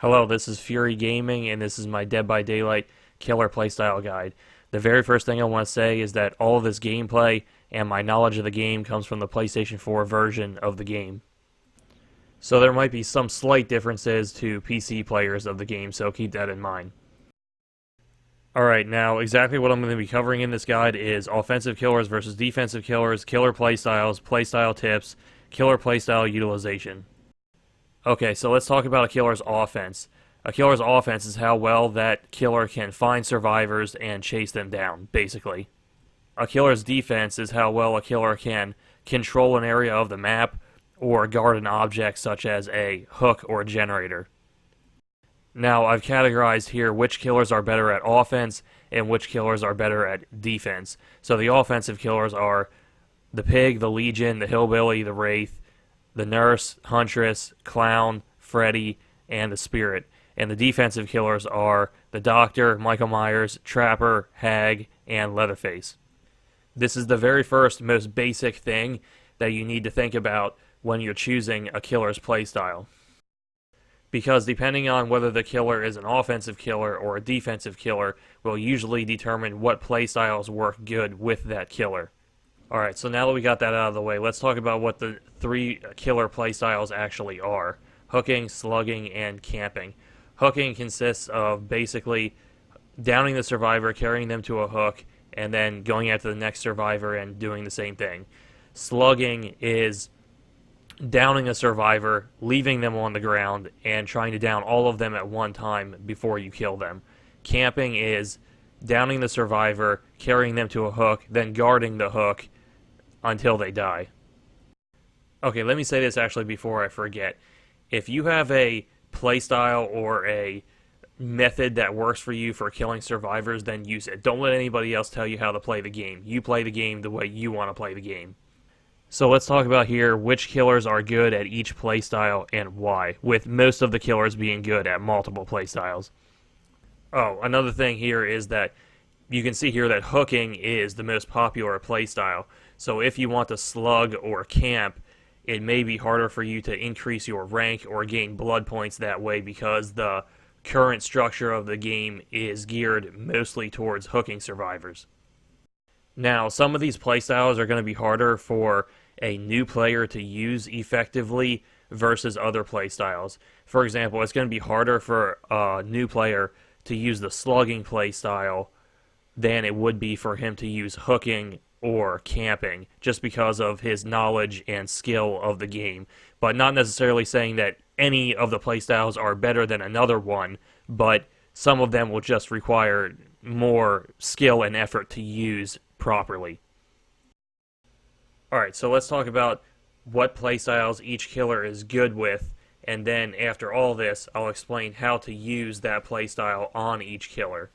Hello, this is Fury Gaming, and this is my Dead by Daylight Killer Playstyle Guide. The very first thing I want to say is that all of this gameplay and my knowledge of the game comes from the PlayStation 4 version of the game. So there might be some slight differences to PC players of the game, so keep that in mind. Alright, now exactly what I'm going to be covering in this guide is offensive killers versus defensive killers, killer playstyles, playstyle tips, killer playstyle utilization. Okay, so let's talk about a killer's offense. A killer's offense is how well that killer can find survivors and chase them down, basically. A killer's defense is how well a killer can control an area of the map or guard an object such as a hook or a generator. Now, I've categorized here which killers are better at offense and which killers are better at defense. So the offensive killers are the Pig, the Legion, the Hillbilly, the Wraith, the Nurse, Huntress, Clown, Freddy, and the Spirit. And the defensive killers are the Doctor, Michael Myers, Trapper, Hag, and Leatherface. This is the very first, most basic thing that you need to think about when you're choosing a killer's playstyle. Because depending on whether the killer is an offensive killer or a defensive killer will usually determine what playstyles work good with that killer. Alright, so now that we got that out of the way, let's talk about what the three killer playstyles actually are. Hooking, slugging, and camping. Hooking consists of basically downing the survivor, carrying them to a hook, and then going after the next survivor and doing the same thing. Slugging is downing a survivor, leaving them on the ground, and trying to down all of them at one time before you kill them. Camping is downing the survivor, carrying them to a hook, then guarding the hook until they die. Okay, let me say this actually before I forget. If you have a playstyle or a method that works for you for killing survivors, then use it. Don't let anybody else tell you how to play the game. You play the game the way you want to play the game. So let's talk about here which killers are good at each playstyle and why, with most of the killers being good at multiple playstyles. Oh, another thing here is that you can see here that hooking is the most popular playstyle. So if you want to slug or camp, it may be harder for you to increase your rank or gain blood points that way because the current structure of the game is geared mostly towards hooking survivors. Now, some of these playstyles are going to be harder for a new player to use effectively versus other playstyles. For example, it's going to be harder for a new player to use the slugging playstyle than it would be for him to use hooking or camping, just because of his knowledge and skill of the game. But not necessarily saying that any of the playstyles are better than another one, but some of them will just require more skill and effort to use properly. Alright, so let's talk about what playstyles each killer is good with, and then after all this, I'll explain how to use that playstyle on each killer.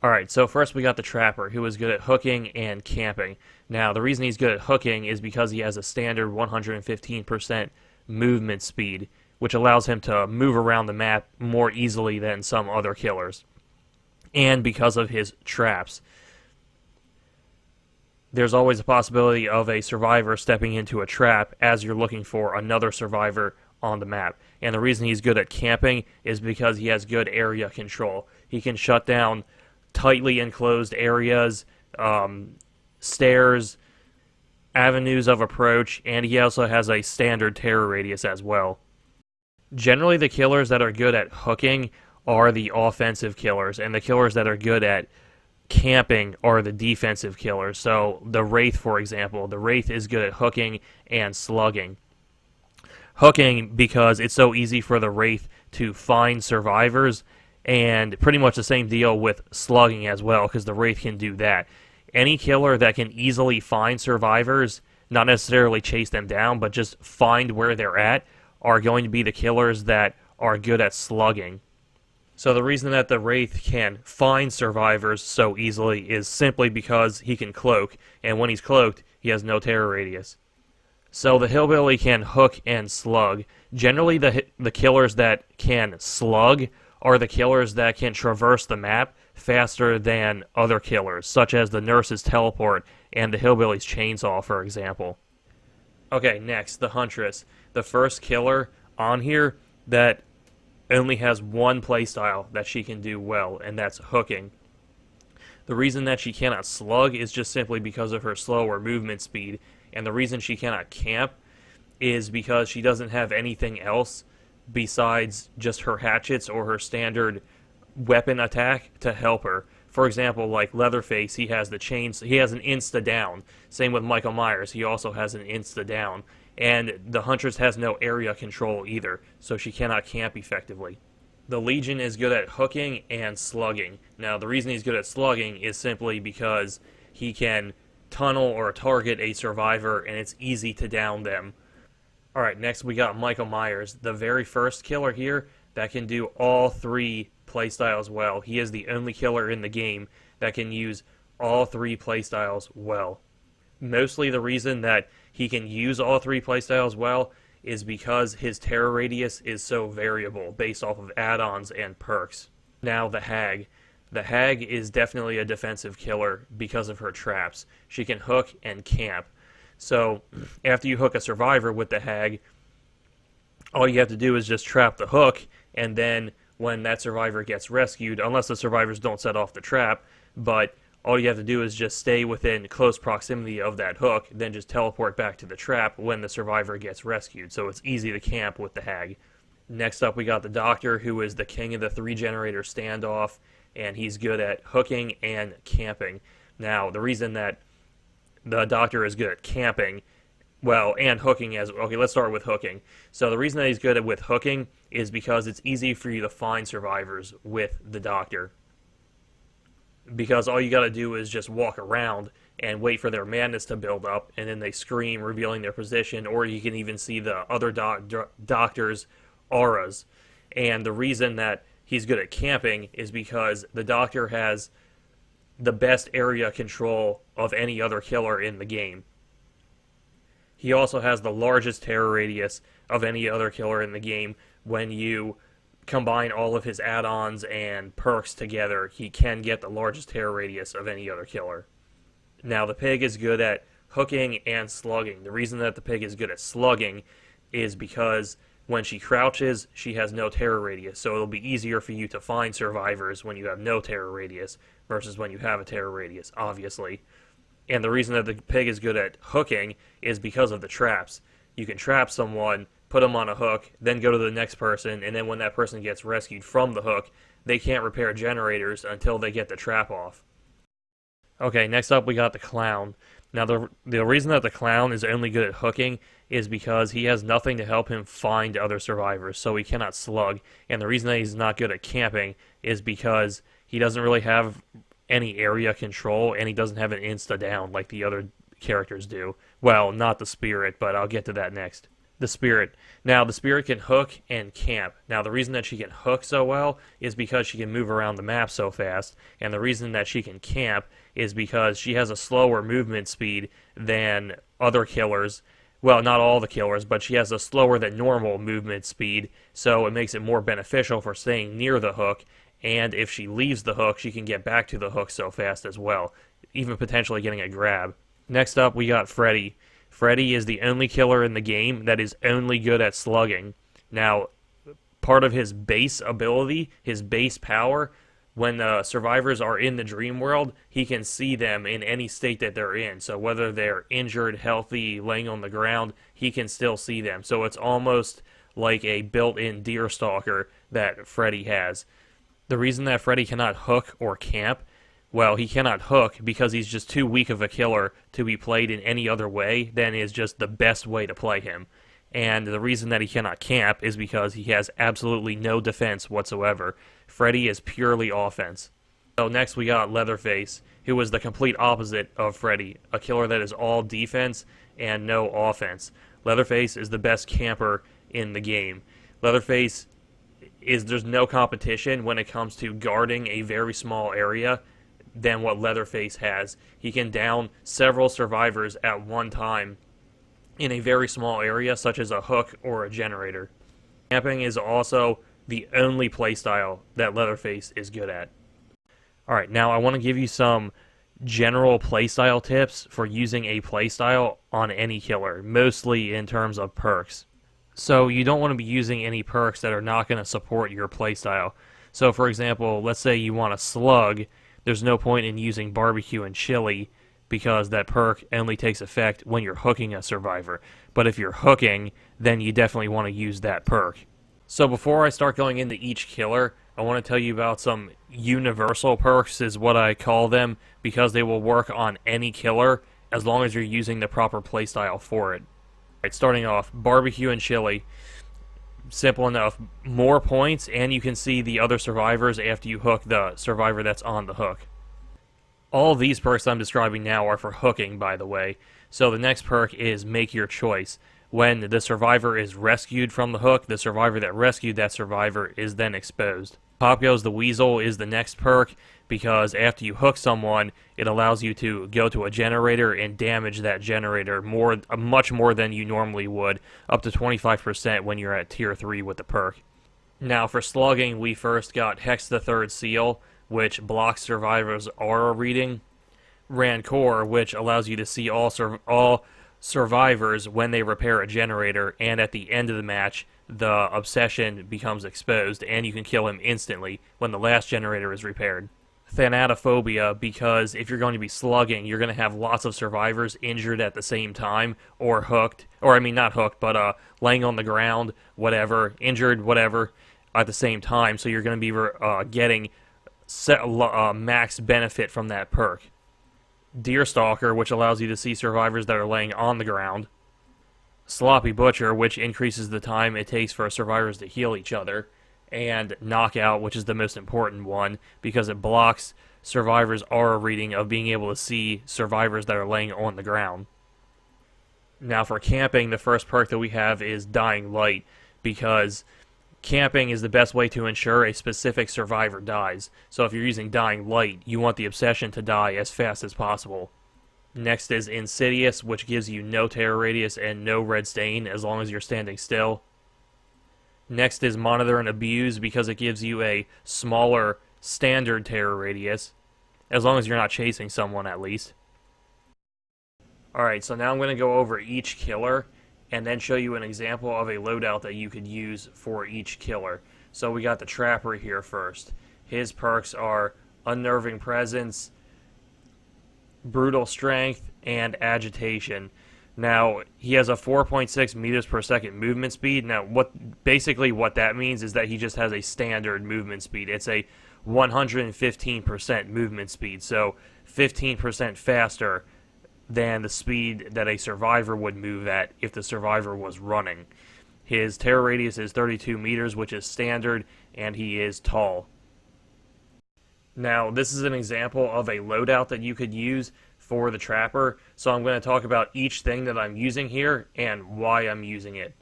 Alright, so first we got the Trapper, who is good at hooking and camping. Now, the reason he's good at hooking is because he has a standard 115% movement speed, which allows him to move around the map more easily than some other killers. And because of his traps. There's always a possibility of a survivor stepping into a trap as you're looking for another survivor on the map. And the reason he's good at camping is because he has good area control. He can shut down tightly enclosed areas, stairs, avenues of approach, and he also has a standard terror radius as well. Generally, the killers that are good at hooking are the offensive killers, and the killers that are good at camping are the defensive killers. So the Wraith, for example, the Wraith is good at hooking and slugging. Hooking because it's so easy for the Wraith to find survivors, and pretty much the same deal with slugging as well, because the Wraith can do that. Any killer that can easily find survivors, not necessarily chase them down, but just find where they're at, are going to be the killers that are good at slugging. So the reason that the Wraith can find survivors so easily is simply because he can cloak, and when he's cloaked, he has no terror radius. So the Hillbilly can hook and slug. Generally, the killers that can slug are the killers that can traverse the map faster than other killers, such as the Nurse's teleport and the Hillbilly's chainsaw, for example. Okay, next, the Huntress. The first killer on here that only has one playstyle that she can do well, and that's hooking. The reason that she cannot slug is just simply because of her slower movement speed, and the reason she cannot camp is because she doesn't have anything else besides just her hatchets or her standard weapon attack to help her. For example, like Leatherface, he has the chains, he has an insta down. Same with Michael Myers, he also has an insta down. And the Huntress has no area control either, so she cannot camp effectively. The Legion is good at hooking and slugging. Now, the reason he's good at slugging is simply because he can tunnel or target a survivor, and it's easy to down them. Alright, next we got Michael Myers, the very first killer here that can do all three playstyles well. He is the only killer in the game that can use all three playstyles well. Mostly the reason that he can use all three playstyles well is because his terror radius is so variable based off of add-ons and perks. Now the Hag. The Hag is definitely a defensive killer because of her traps. She can hook and camp. So after you hook a survivor with the Hag, all you have to do is just trap the hook, and then when that survivor gets rescued, unless the survivors don't set off the trap, but all you have to do is just stay within close proximity of that hook, then just teleport back to the trap when the survivor gets rescued. So it's easy to camp with the Hag. Next up we got the Doctor, who is the king of the 3-generator standoff, and he's good at hooking and camping. Now, the reason that the Doctor is good at camping, well, and hooking as... Okay, let's start with hooking. So the reason that he's good with hooking is because it's easy for you to find survivors with the Doctor. Because all you gotta do is just walk around and wait for their madness to build up, and then they scream, revealing their position, or you can even see the other Doctor's auras. And the reason that he's good at camping is because the Doctor has the best area control of any other killer in the game. He also has the largest terror radius of any other killer in the game. When you combine all of his add-ons and perks together, he can get the largest terror radius of any other killer. Now, the Pig is good at hooking and slugging. The reason that the Pig is good at slugging is because when she crouches, she has no terror radius, so it'll be easier for you to find survivors when you have no terror radius versus when you have a terror radius, obviously. And the reason that the Pig is good at hooking is because of the traps. You can trap someone, put them on a hook, then go to the next person, and then when that person gets rescued from the hook, they can't repair generators until they get the trap off. Okay, next up we got the Clown. Now, the reason that the Clown is only good at hooking is because he has nothing to help him find other survivors, so he cannot slug. And the reason that he's not good at camping is because he doesn't really have any area control, and he doesn't have an insta-down like the other characters do. Well, not the Spirit, but I'll get to that next. The Spirit. Now, the Spirit can hook and camp. Now, the reason that she can hook so well is because she can move around the map so fast, and the reason that she can camp is because she has a slower movement speed than other killers. Well, not all the killers, but she has a slower than normal movement speed, so it makes it more beneficial for staying near the hook, and if she leaves the hook, she can get back to the hook so fast as well, even potentially getting a grab. Next up, we got Freddy. Freddy is the only killer in the game that is only good at slugging. Now, part of his base ability, his base power, when the survivors are in the dream world, he can see them in any state that they're in. So whether they're injured, healthy, laying on the ground, he can still see them. So it's almost like a built-in deer stalker that Freddy has. The reason that Freddy cannot hook or camp, well, he cannot hook because he's just too weak of a killer to be played in any other way than is just the best way to play him. And the reason that he cannot camp is because he has absolutely no defense whatsoever. Freddy is purely offense. So next we got Leatherface, who is the complete opposite of Freddy, a killer that is all defense and no offense. Leatherface is the best camper in the game. Leatherface there's no competition when it comes to guarding a very small area than what Leatherface has. He can down several survivors at one time in a very small area, such as a hook or a generator. Camping is also the only playstyle that Leatherface is good at. Alright, now I want to give you some general playstyle tips for using a playstyle on any killer, mostly in terms of perks. So you don't want to be using any perks that are not going to support your playstyle. So for example, let's say you want a slug, there's no point in using barbecue and chili because that perk only takes effect when you're hooking a survivor. But if you're hooking, then you definitely want to use that perk. So before I start going into each killer, I want to tell you about some universal perks is what I call them because they will work on any killer as long as you're using the proper playstyle for it. Right, starting off, barbecue and chili. Simple enough. More points, and you can see the other survivors after you hook the survivor that's on the hook. All these perks I'm describing now are for hooking, by the way. So the next perk is make your choice. When the survivor is rescued from the hook, the survivor that rescued that survivor is then exposed. Pop Goes the Weasel is the next perk because after you hook someone, it allows you to go to a generator and damage that generator much more than you normally would, up to 25% when you're at tier 3 with the perk. Now for slugging, we first got Hex the Third Seal, which blocks survivors' aura reading. Rancor, which allows you to see all survivors when they repair a generator, and at the end of the match, the obsession becomes exposed, and you can kill him instantly when the last generator is repaired. Thanatophobia, because if you're going to be slugging, you're going to have lots of survivors injured at the same time, or hooked, or I mean not hooked, but laying on the ground, whatever, injured, whatever, at the same time, so you're going to be getting max benefit from that perk. Deerstalker, which allows you to see survivors that are laying on the ground. Sloppy Butcher, which increases the time it takes for survivors to heal each other. And Knockout, which is the most important one, because it blocks survivors' aura reading of being able to see survivors that are laying on the ground. Now for camping, the first perk that we have is Dying Light, because camping is the best way to ensure a specific survivor dies. So if you're using Dying Light, you want the obsession to die as fast as possible. Next is Insidious, which gives you no terror radius and no red stain as long as you're standing still. Next is Monitor and Abuse, because it gives you a smaller standard terror radius, as long as you're not chasing someone at least. Alright, so now I'm going to go over each killer and then show you an example of a loadout that you could use for each killer. So we got the Trapper here first. His perks are Unnerving Presence, Brutal Strength, and Agitation. Now, he has a 4.6 meters per second movement speed. Now, basically what that means is that he just has a standard movement speed. It's a 115% movement speed, so 15% faster than the speed that a survivor would move at if the survivor was running. His terror radius is 32 meters, which is standard, and he is tall. Now, this is an example of a loadout that you could use for the Trapper, so I'm going to talk about each thing that I'm using here and why I'm using it.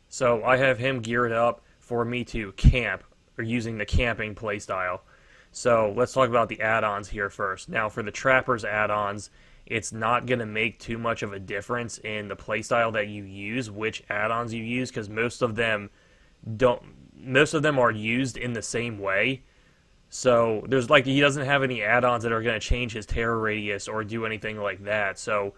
So I have him geared up for me to camp, or using the camping playstyle. So let's talk about the add-ons here first. Now for the Trapper's add-ons, it's not going to make too much of a difference in the playstyle that you use, which add-ons you use, because most of them are used in the same way. So there's he doesn't have any add-ons that are going to change his terror radius or do anything like that. So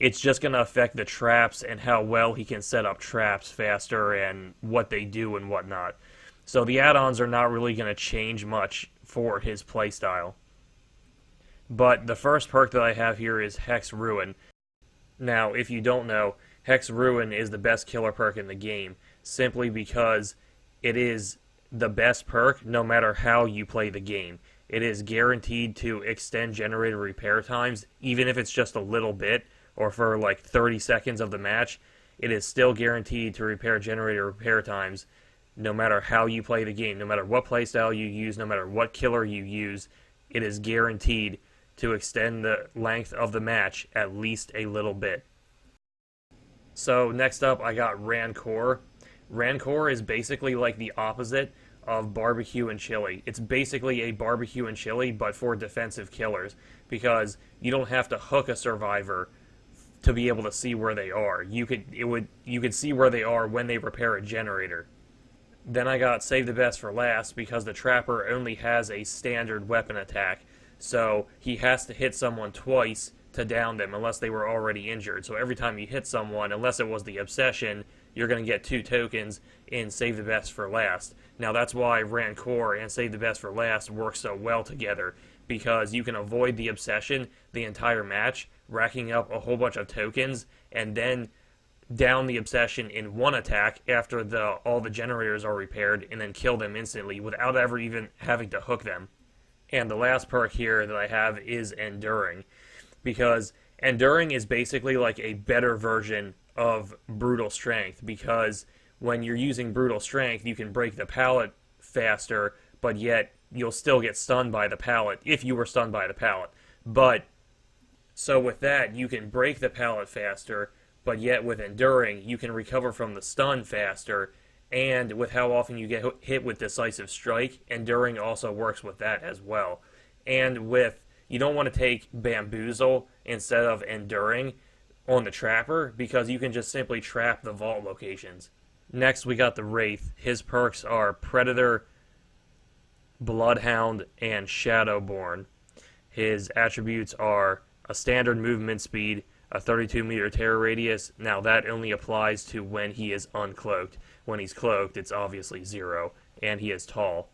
it's just going to affect the traps and how well he can set up traps faster and what they do and whatnot. So the add-ons are not really going to change much for his playstyle. But the first perk that I have here is Hex Ruin. Now, if you don't know, Hex Ruin is the best killer perk in the game, simply because it is the best perk no matter how you play the game. It is guaranteed to extend generator repair times, even if it's just a little bit, or for like 30 seconds of the match. It is still guaranteed to repair generator repair times no matter how you play the game, no matter what playstyle you use, no matter what killer you use. It is guaranteed to extend the length of the match at least a little bit. So next up I got Rancor. Rancor is basically like the opposite of barbecue and chili. It's basically a barbecue and chili, but for defensive killers, because you don't have to hook a survivor to be able to see where they are. You could see where they are when they repair a generator. Then I got Save the Best for last, because the Trapper only has a standard weapon attack, so he has to hit someone twice to down them unless they were already injured. So every time you hit someone, unless it was the obsession, you're going to get 2 tokens in Save the Best for Last. Now that's why Rancor and Save the Best for Last work so well together, because you can avoid the obsession the entire match, racking up a whole bunch of tokens, and then down the obsession in one attack after all the generators are repaired, and then kill them instantly without ever even having to hook them. And the last perk here that I have is Enduring, because Enduring is basically like a better version of Brutal Strength, because when you're using Brutal Strength, you can break the pallet faster, but yet you'll still get stunned by the pallet if you were stunned by the pallet. But so with that, you can break the pallet faster, but yet with Enduring, you can recover from the stun faster, and with how often you get hit with Decisive Strike, Enduring also works with that as well. And with, you don't want to take Bamboozle instead of Enduring on the Trapper, because you can just simply trap the vault locations. Next, we got the Wraith. His perks are Predator, Bloodhound, and Shadowborn. His attributes are a standard movement speed, a 32-meter terror radius. Now that only applies to when he is uncloaked. When he's cloaked, it's obviously 0, and he is tall.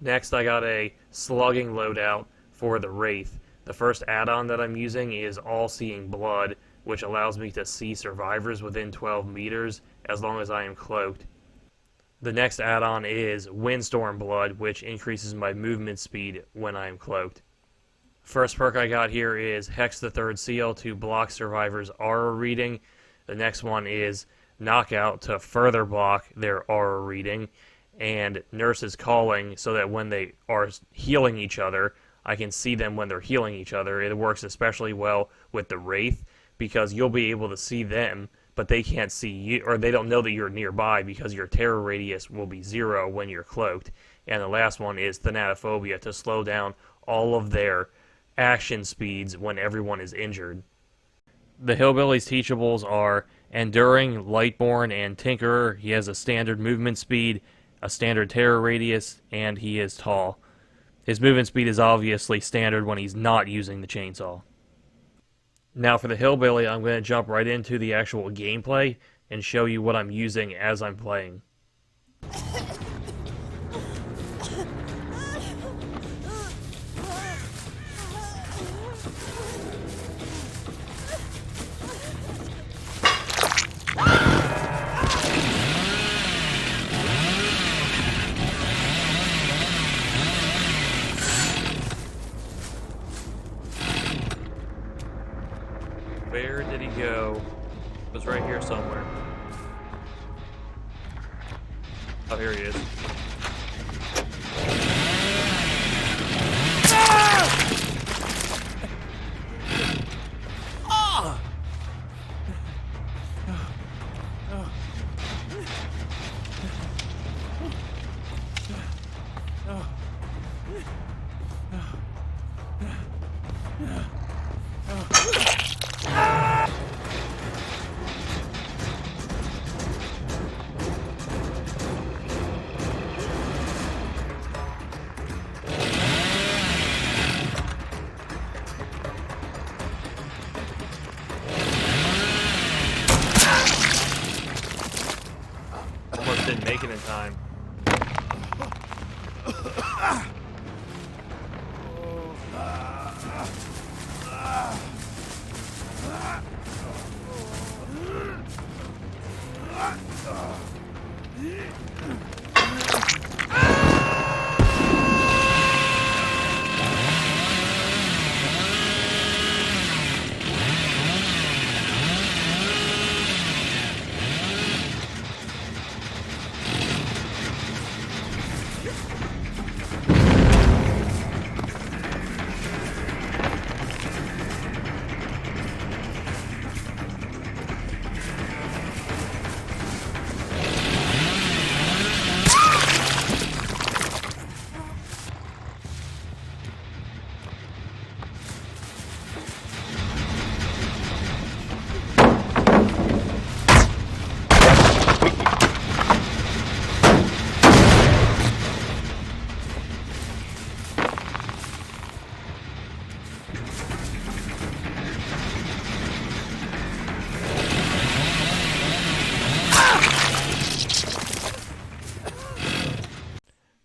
Next, I got a slugging loadout for the Wraith. The first add-on that I'm using is All-Seeing Blood, which allows me to see survivors within 12 meters as long as I am cloaked. The next add-on is Windstorm Blood, which increases my movement speed when I am cloaked. First perk I got here is Hex the Third Seal to block survivors' aura reading. The next one is Knockout to further block their aura reading. And Nurse's Calling, so that when they are healing each other, I can see them when they're healing each other. It works especially well with the Wraith, because you'll be able to see them, but they can't see you, or they don't know that you're nearby, because your terror radius will be 0 when you're cloaked. And the last one is Thanatophobia to slow down all of their action speeds when everyone is injured. The Hillbilly's teachables are Enduring, Lightborn, and Tinkerer. He has a standard movement speed, a standard terror radius, and he is tall. His movement speed is obviously standard when he's not using the chainsaw. Now for the Hillbilly, I'm going to jump right into the actual gameplay and show you what I'm using as I'm playing. Where did he go? It was right here somewhere. Oh, here he is. Almost didn't make it in time.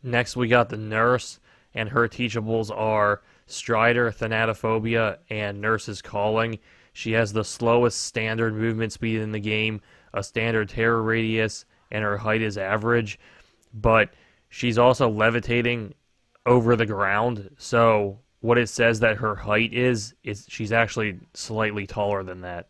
Next, we got the Nurse, and her teachables are Strider, Thanatophobia, and Nurse's Calling. She has the slowest standard movement speed in the game, a standard terror radius, and her height is average, but she's also levitating over the ground, so what it says that her height is she's actually slightly taller than that.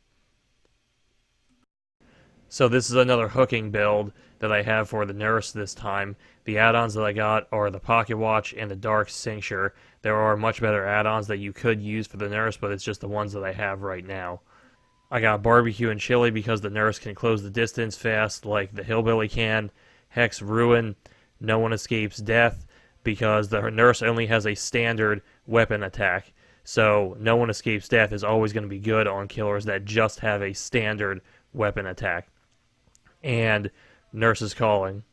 So this is another hooking build that I have for the Nurse this time. The add-ons that I got are the Pocket Watch and the Dark Cincture. There are much better add-ons that you could use for the Nurse, but it's just the ones that I have right now. I got Barbecue and Chili because the Nurse can close the distance fast like the Hillbilly can. Hex Ruin, No One Escapes Death, because the Nurse only has a standard weapon attack. So No One Escapes Death is always going to be good on killers that just have a standard weapon attack. And Nurse's Calling.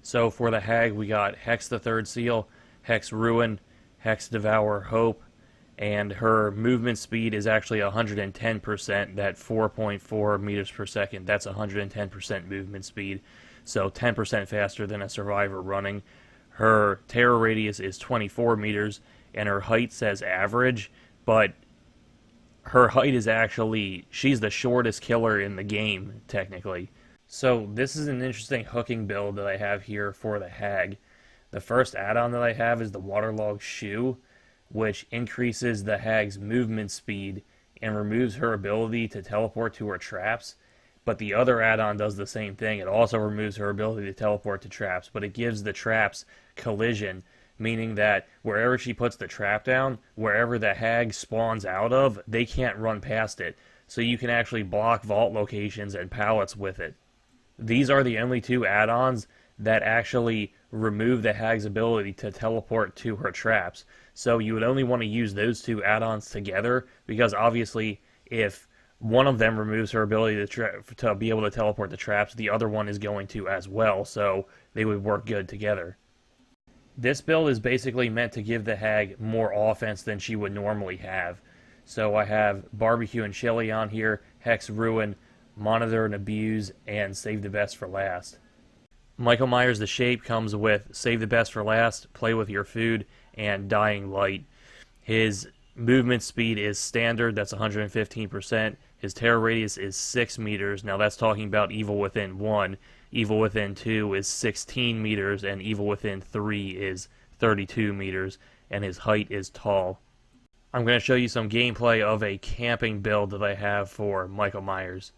So for the Hag, we got Hex the Third Seal, Hex Ruin, Hex Devour Hope, and her movement speed is actually 110%, that 4.4 meters per second. That's 110% movement speed, so 10% faster than a survivor running. Her terror radius is 24 meters, and her height says average, but her height is actually, she's the shortest killer in the game, technically. So this is an interesting hooking build that I have here for the Hag. The first add-on that I have is the Waterlogged Shoe, which increases the Hag's movement speed and removes her ability to teleport to her traps. But the other add-on does the same thing. It also removes her ability to teleport to traps, but it gives the traps collision, meaning that wherever she puts the trap down, wherever the Hag spawns out of, they can't run past it. So you can actually block vault locations and pallets with it. These are the only two add-ons that actually remove the Hag's ability to teleport to her traps. So you would only want to use those two add-ons together, because obviously if one of them removes her ability to be able to teleport to traps, the other one is going to as well, so they would work good together. This build is basically meant to give the Hag more offense than she would normally have. So I have Barbecue and Chili on here, Hex Ruin, Monitor and Abuse, and Save the Best for Last. Michael Myers the Shape comes with Save the Best for Last, Play with Your Food, and Dying Light. His movement speed is standard, that's 115%. His terror radius is 6 meters. Now that's talking about Evil Within 1. Evil Within 2 is 16 meters, and Evil Within 3 is 32 meters, and his height is tall. I'm going to show you some gameplay of a camping build that I have for Michael Myers.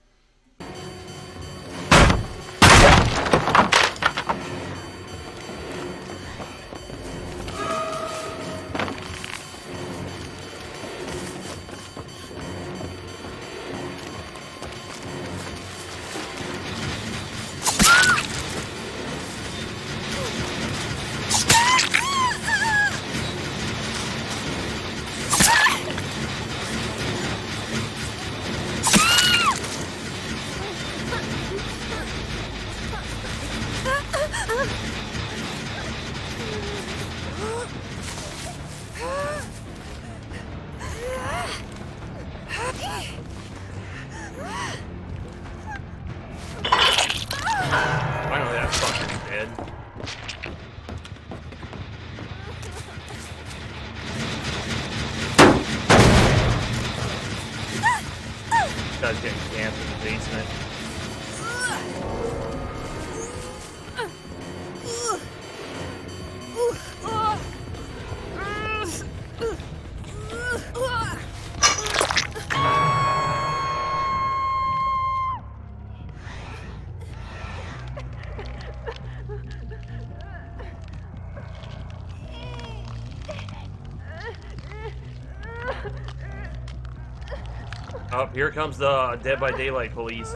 Finally, that fucker's dead. Guy's getting camped in the basement. Oh, here comes the Dead by Daylight police.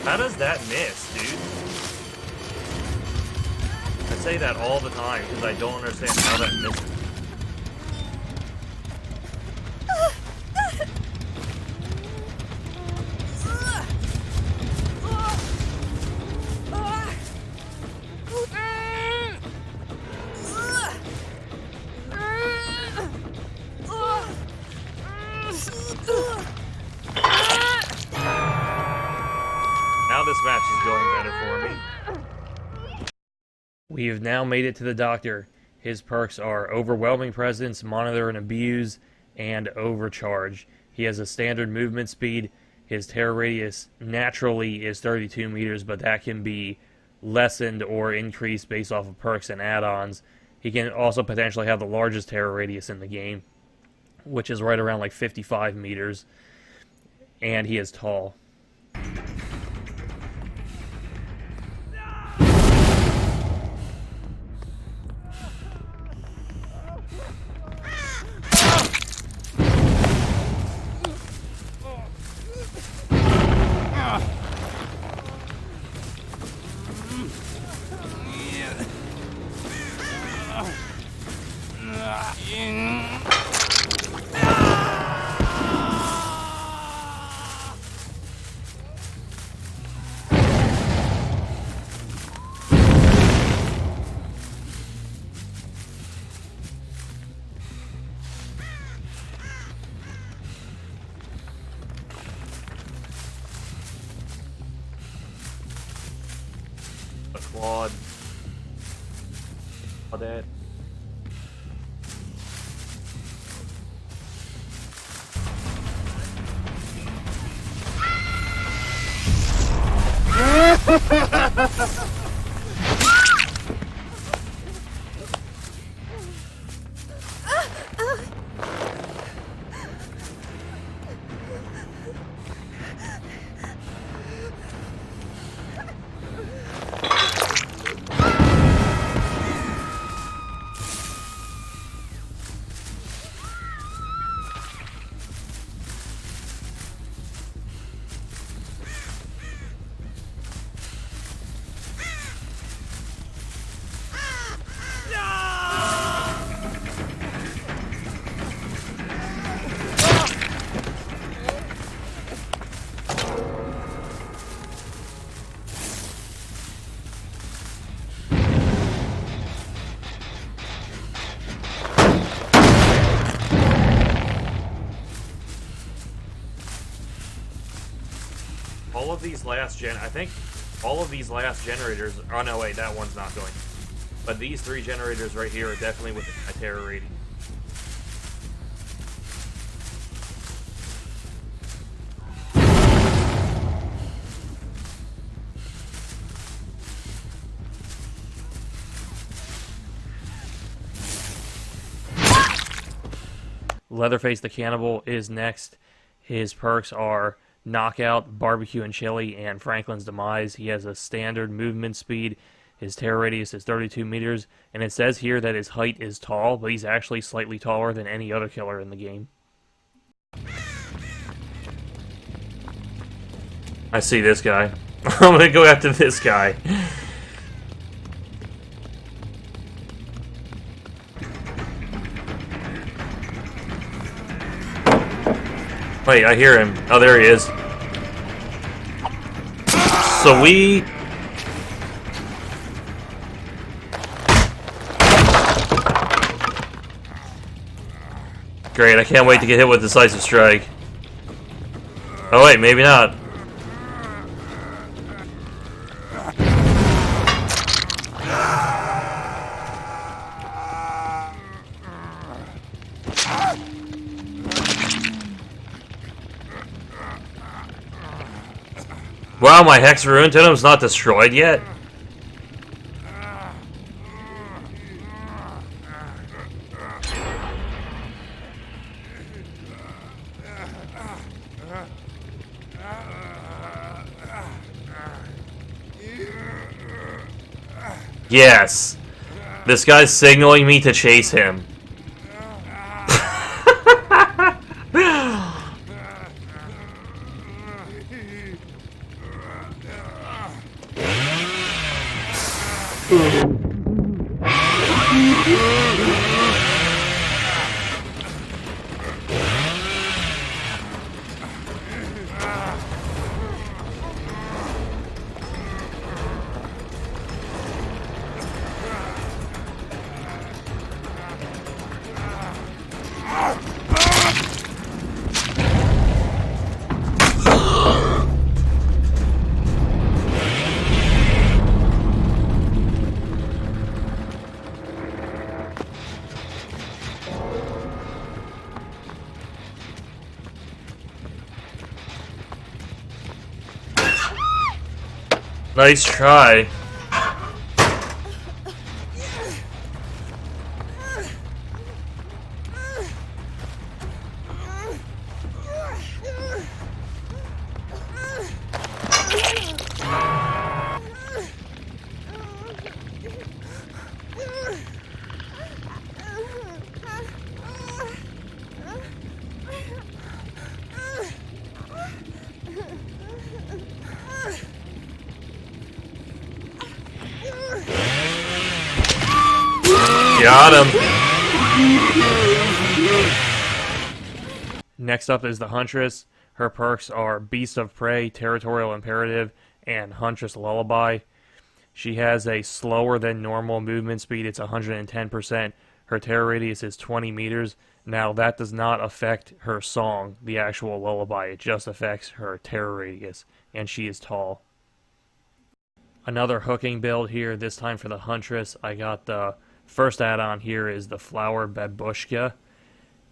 How does that miss, dude? I say that all the time because I don't understand how that misses. Now this match is going better for me. We have now made it to the doctor. His perks are Overwhelming Presence, Monitor and Abuse, and Overcharge. He has a standard movement speed. His terror radius naturally is 32 meters, but that can be lessened or increased based off of perks and add-ons. He can also potentially have the largest terror radius in the game, which is right around like 55 meters. And he is tall. A quad. Claudette. All of these last I think all of these last generators, oh no wait, that one's not going. But these three generators right here are definitely within my terror rating. Leatherface the Cannibal is next. His perks are Knockout, Barbecue and Chili, and Franklin's Demise. He has a standard movement speed. His terror radius is 32 meters, and it says here that his height is tall, but he's actually slightly taller than any other killer in the game. I see this guy. I'm gonna go after this guy. Wait, I hear him. Oh, there he is. Sweet. Great, I can't wait to get hit with Decisive Strike. Oh wait, maybe not. Wow, my Hex Ruin Totem's not destroyed yet? Yes. This guy's signaling me to chase him. Nice try. Got him. Next up is the Huntress. Her perks are Beast of Prey, Territorial Imperative, and Huntress Lullaby. She has a slower than normal movement speed. It's 110%. Her terror radius is 20 meters. Now, that does not affect her song, the actual lullaby. It just affects her terror radius, and she is tall. Another hooking build here, this time for the Huntress. I got the first add-on here is the Flower Babushka.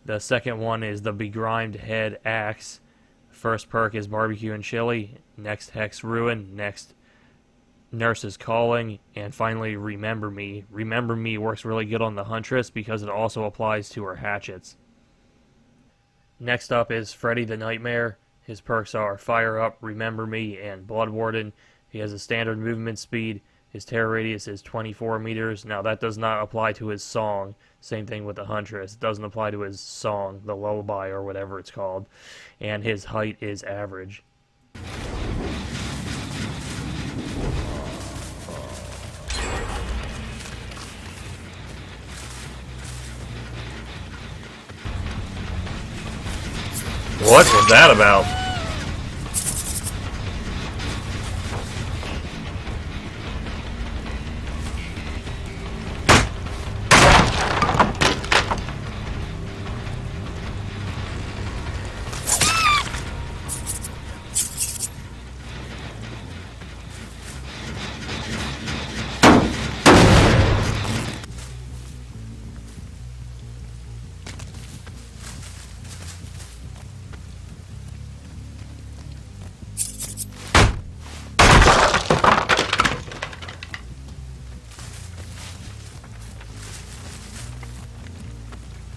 The second one is the Begrimed Head Axe. First perk is Barbecue and Chili. Next, Hex Ruin. Next, Nurse's Calling. And finally, Remember Me. Remember Me works really good on the Huntress because it also applies to her hatchets. Next up is Freddy the Nightmare. His perks are Fire Up, Remember Me, and Blood Warden. He has a standard movement speed. His terror radius is 24 meters. Now, that does not apply to his song. Same thing with the Huntress. It doesn't apply to his song, the lullaby or whatever it's called. And his height is average. What was that about?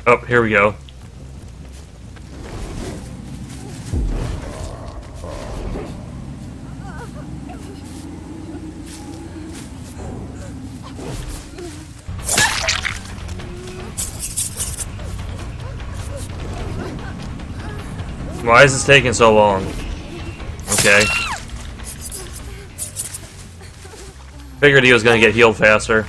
Oh, here we go. Why is this taking so long? Okay. Figured he was gonna get healed faster.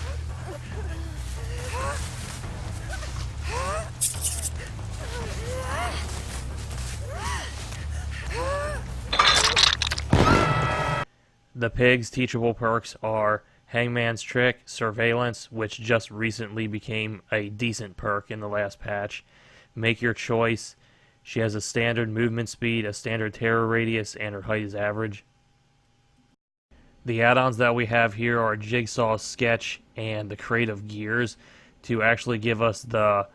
The pig's teachable perks are Hangman's Trick, Surveillance, which just recently became a decent perk in the last patch. Make Your Choice. She has a standard movement speed, a standard terror radius, and her height is average. The add-ons that we have here are Jigsaw's Sketch and the Crate of Gears to actually give us a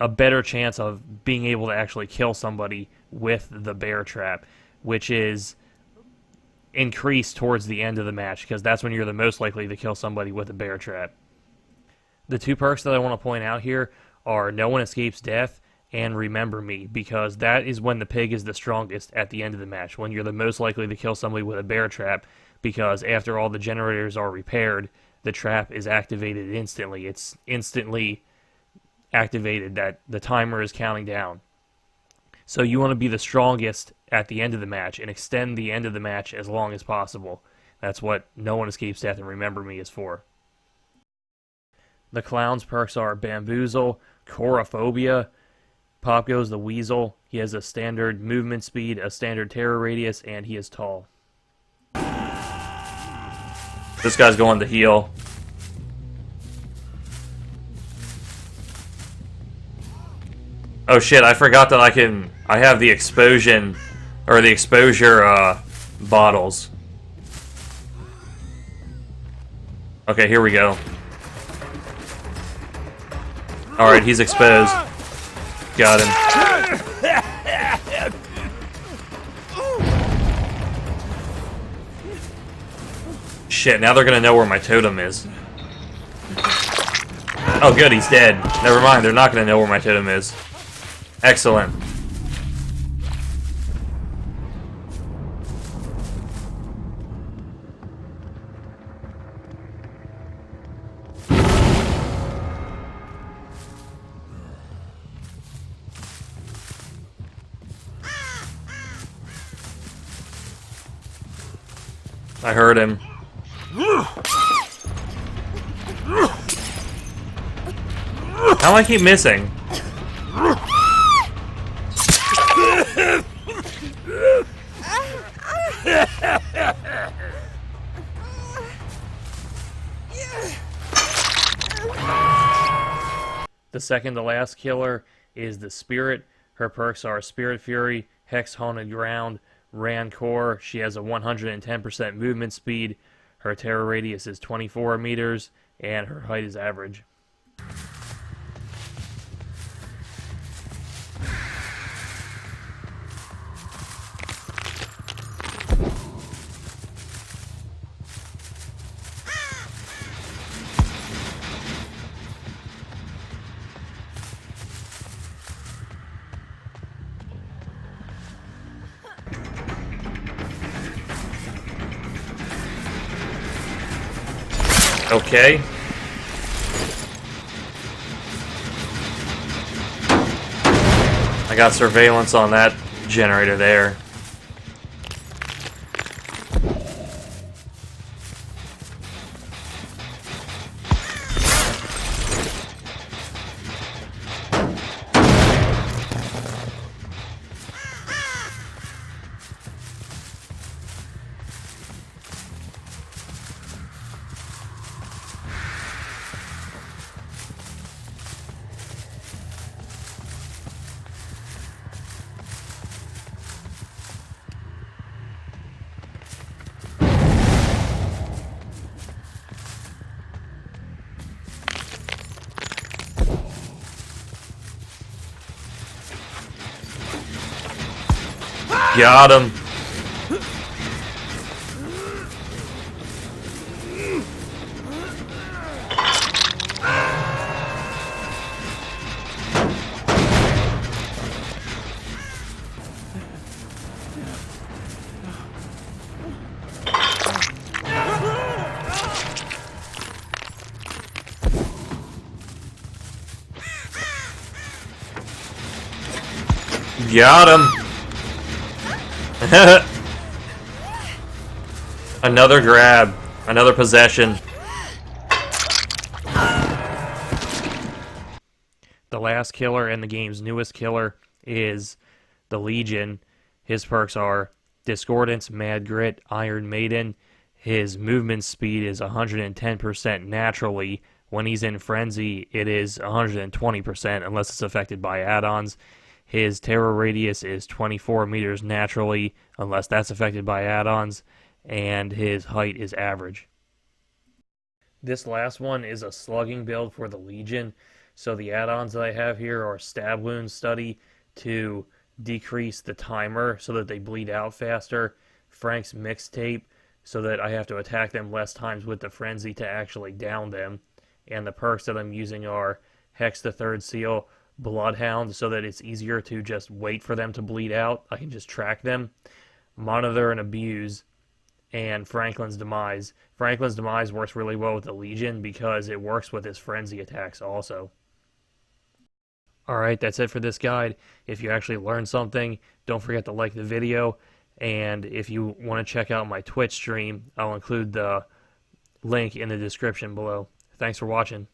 better chance of being able to actually kill somebody with the bear trap, which is increased towards the end of the match, because that's when you're the most likely to kill somebody with a bear trap. The two perks that I want to point out here are No One Escapes Death and Remember Me, because that is when the pig is the strongest at the end of the match, when you're the most likely to kill somebody with a bear trap, because after all the generators are repaired, the trap is activated instantly. It's instantly activated, that the timer is counting down. So you want to be the strongest at the end of the match and extend the end of the match as long as possible. That's what No One Escapes Death and Remember Me is for. The clown's perks are Bamboozle, Chorophobia, Pop Goes the Weasel. He has a standard movement speed, a standard terror radius, and he is tall. This guy's going to heal. Oh shit, I forgot that I have the explosion, or the exposure, bottles. Okay, here we go. Alright, he's exposed. Got him. Shit, now they're gonna know where my totem is. Oh good, he's dead. Never mind, they're not gonna know where my totem is. Excellent. I heard him. How do I keep missing? The second to last killer is the Spirit. Her perks are Spirit Fury, Hex Haunted Ground, Rancor. She has a 110% movement speed. Her terror radius is 24 meters, and her height is average. Okay. I got surveillance on that generator there. Got him. Got him. Another grab. Another possession. The last killer and the game's newest killer is the Legion. His perks are Discordance, Mad Grit, Iron Maiden. His movement speed is 110% naturally. When he's in Frenzy, it is 120% unless it's affected by add-ons. His terror radius is 24 meters naturally, unless that's affected by add-ons, and his height is average. This last one is a slugging build for the Legion, so the add-ons that I have here are Stab Wound Study to decrease the timer so that they bleed out faster, Frank's Mixtape so that I have to attack them less times with the Frenzy to actually down them, and the perks that I'm using are Hex the Third Seal, Bloodhound so that it's easier to just wait for them to bleed out. I can just track them. Monitor and Abuse, and Franklin's Demise. Franklin's Demise works really well with the Legion because it works with his Frenzy attacks also. Alright, that's it for this guide. If you actually learned something, don't forget to like the video, and if you want to check out my Twitch stream, I'll include the link in the description below. Thanks for watching.